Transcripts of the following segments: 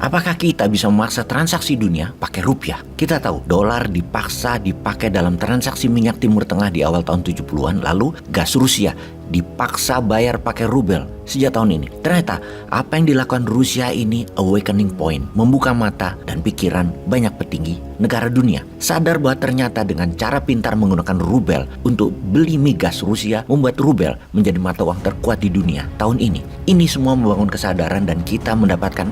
Apakah kita bisa memaksa transaksi dunia pakai rupiah? Kita tahu dolar dipaksa dipakai dalam transaksi minyak Timur Tengah di awal tahun 70-an, lalu gas Rusia dipaksa bayar pakai rubel sejak tahun ini. Ternyata apa yang dilakukan Rusia ini awakening point, membuka mata dan pikiran banyak petinggi negara dunia. Sadar bahwa ternyata dengan cara pintar menggunakan rubel untuk beli migas Rusia, membuat rubel menjadi mata uang terkuat di dunia tahun ini. Ini semua membangun kesadaran dan kita mendapatkan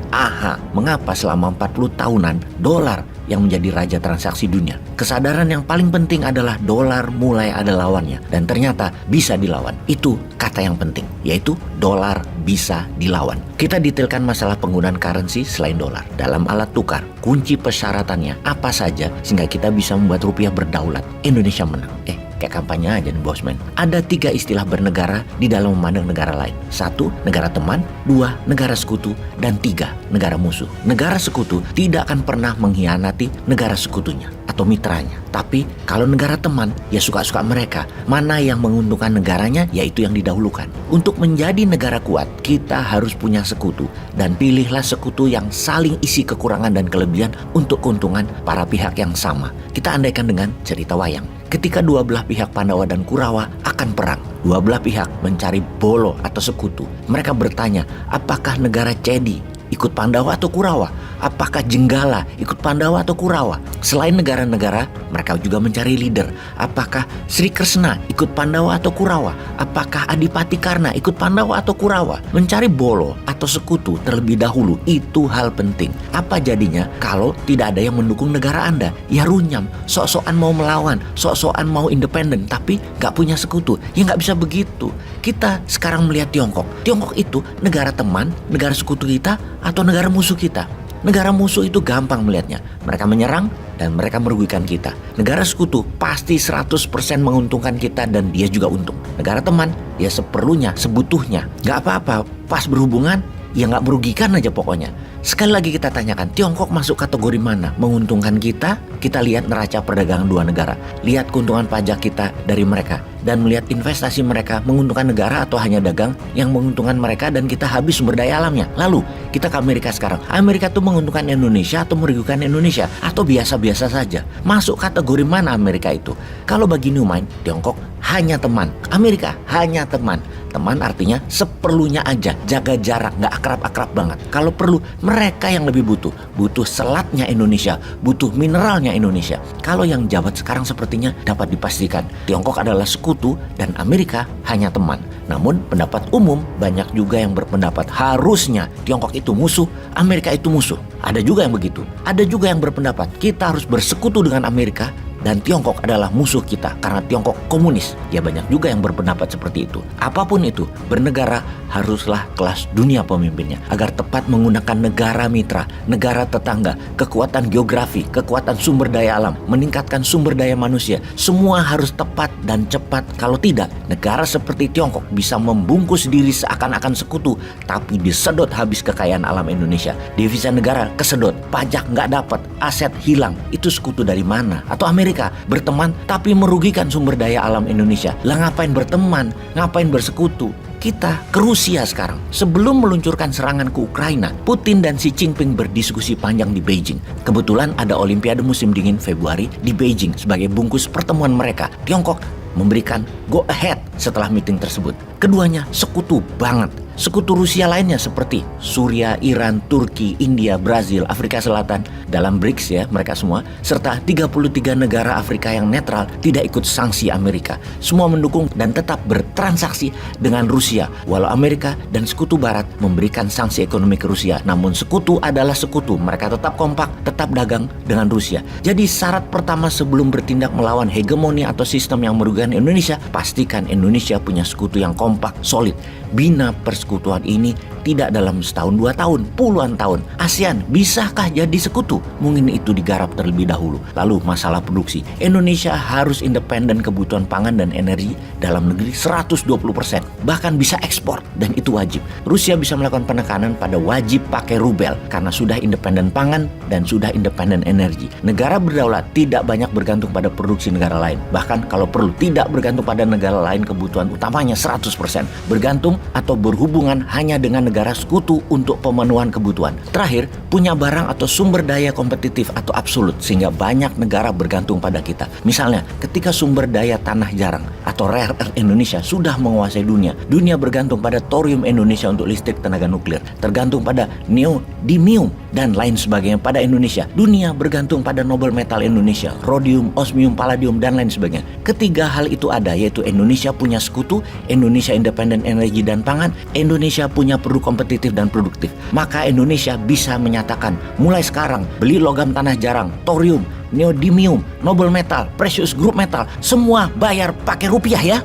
mengapa selama 40 tahunan dolar yang menjadi raja transaksi dunia. Kesadaran yang paling penting adalah dolar mulai ada lawannya dan ternyata bisa dilawan. Itu kata yang penting, yaitu dolar bisa dilawan. Kita detailkan masalah penggunaan currency selain dolar. Dalam alat tukar, kunci persyaratannya apa saja sehingga kita bisa membuat rupiah berdaulat. Indonesia menang. Kayak kampanye aja nih bosman. Ada 3 istilah bernegara di dalam memandang negara lain. 1, negara teman. 2, negara sekutu. Dan 3, negara musuh. Negara sekutu tidak akan pernah mengkhianati negara sekutunya atau mitranya. Tapi kalau negara teman, ya suka-suka mereka. Mana yang menguntungkan negaranya, yaitu yang didahulukan. Untuk menjadi negara kuat, kita harus punya sekutu. Dan pilihlah sekutu yang saling isi kekurangan dan kelebihan untuk keuntungan para pihak yang sama. Kita andaikan dengan cerita wayang. Ketika dua belah pihak Pandawa dan Kurawa akan perang, dua belah pihak mencari bolo atau sekutu. Mereka bertanya, apakah negara Cedi ikut Pandawa atau Kurawa? Apakah Jenggala ikut Pandawa atau Kurawa? Selain negara-negara, mereka juga mencari leader. Apakah Sri Kresna ikut Pandawa atau Kurawa? Apakah Adipati Karna ikut Pandawa atau Kurawa? Mencari bolo atau sekutu terlebih dahulu, itu hal penting. Apa jadinya kalau tidak ada yang mendukung negara Anda? Ya runyam, sok-sokan mau melawan, sok-sokan mau independen, tapi gak punya sekutu. Ya gak bisa begitu. Kita sekarang melihat Tiongkok. Tiongkok itu negara teman, negara sekutu kita, atau negara musuh kita. Negara musuh itu gampang melihatnya. Mereka menyerang dan mereka merugikan kita. Negara sekutu pasti 100% menguntungkan kita dan dia juga untung. Negara teman, ya seperlunya, sebutuhnya. Gak apa-apa, pas berhubungan, ya gak merugikan aja pokoknya. Sekali lagi kita tanyakan, Tiongkok masuk kategori mana? Menguntungkan kita? Kita lihat neraca perdagangan dua negara. Lihat keuntungan pajak kita dari mereka. Dan melihat investasi mereka menguntungkan negara atau hanya dagang yang menguntungkan mereka dan kita habis sumber daya alamnya. Lalu kita ke Amerika sekarang. Amerika tuh menguntungkan Indonesia atau merugikan Indonesia? Atau biasa-biasa saja? Masuk kategori mana Amerika itu? Kalau bagi Newmind, Tiongkok hanya teman. Amerika hanya teman. Teman artinya seperlunya aja, jaga jarak, gak akrab-akrab banget. Kalau perlu, mereka yang lebih butuh. Butuh selatnya Indonesia, butuh mineralnya Indonesia. Kalau yang jabat sekarang sepertinya dapat dipastikan, Tiongkok adalah sekutu dan Amerika hanya teman. Namun pendapat umum banyak juga yang berpendapat harusnya Tiongkok itu musuh, Amerika itu musuh. Ada juga yang begitu. Ada juga yang berpendapat kita harus bersekutu dengan Amerika dan Tiongkok adalah musuh kita karena Tiongkok komunis. Ya banyak juga yang berpendapat seperti itu. Apapun itu, bernegara haruslah kelas dunia pemimpinnya agar tepat menggunakan negara mitra, negara tetangga, kekuatan geografi, kekuatan sumber daya alam, meningkatkan sumber daya manusia. Semua harus tepat dan cepat. Kalau tidak, negara seperti Tiongkok bisa membungkus diri seakan-akan sekutu, tapi disedot habis kekayaan alam Indonesia. Devisa negara kesedot, pajak nggak dapat, aset hilang. Itu sekutu dari mana? Atau Amerika berteman tapi merugikan sumber daya alam Indonesia. Lah ngapain berteman? Ngapain bersekutu? Kita ke Rusia sekarang. Sebelum meluncurkan serangan ke Ukraina, Putin dan Xi Jinping berdiskusi panjang di Beijing. Kebetulan ada Olimpiade musim dingin Februari di Beijing sebagai bungkus pertemuan mereka. Tiongkok memberikan go ahead setelah meeting tersebut. Keduanya sekutu banget. Sekutu Rusia lainnya seperti Suria, Iran, Turki, India, Brazil, Afrika Selatan dalam BRICS ya mereka semua, serta 33 negara Afrika yang netral tidak ikut sanksi Amerika. Semua mendukung dan tetap bertransaksi dengan Rusia walau Amerika dan sekutu barat memberikan sanksi ekonomi ke Rusia. Namun sekutu adalah sekutu, mereka tetap kompak, tetap dagang dengan Rusia. Jadi syarat pertama sebelum bertindak melawan hegemoni atau sistem yang merugikan Indonesia, pastikan Indonesia punya sekutu yang kompak, solid. Bina persekutuan ini tidak dalam setahun 2 tahun, puluhan tahun. ASEAN bisakah jadi sekutu? Mungkin itu digarap terlebih dahulu. Lalu masalah produksi. Indonesia harus independen kebutuhan pangan dan energi dalam negeri 120%. Bahkan bisa ekspor dan itu wajib. Rusia bisa melakukan penekanan pada wajib pakai rubel karena sudah independen pangan dan sudah independen energi. Negara berdaulat tidak banyak bergantung pada produksi negara lain. Bahkan kalau perlu tidak bergantung pada negara lain kebutuhan utamanya 100%. Bergantung atau berhubung berhubungan hanya dengan negara sekutu untuk pemenuhan kebutuhan. Terakhir, punya barang atau sumber daya kompetitif atau absolut sehingga banyak negara bergantung pada kita. Misalnya, ketika sumber daya tanah jarang atau rare earth Indonesia sudah menguasai dunia, dunia bergantung pada thorium Indonesia untuk listrik tenaga nuklir, tergantung pada neodymium dan lain sebagainya pada Indonesia. Dunia bergantung pada noble metal Indonesia, rhodium, osmium, palladium dan lain sebagainya. Ketiga hal itu ada, yaitu Indonesia punya sekutu, Indonesia independen energi dan pangan, Indonesia punya produk kompetitif dan produktif. Maka Indonesia bisa menyatakan mulai sekarang beli logam tanah jarang, thorium, neodymium, noble metal, precious group metal, semua bayar pakai rupiah ya.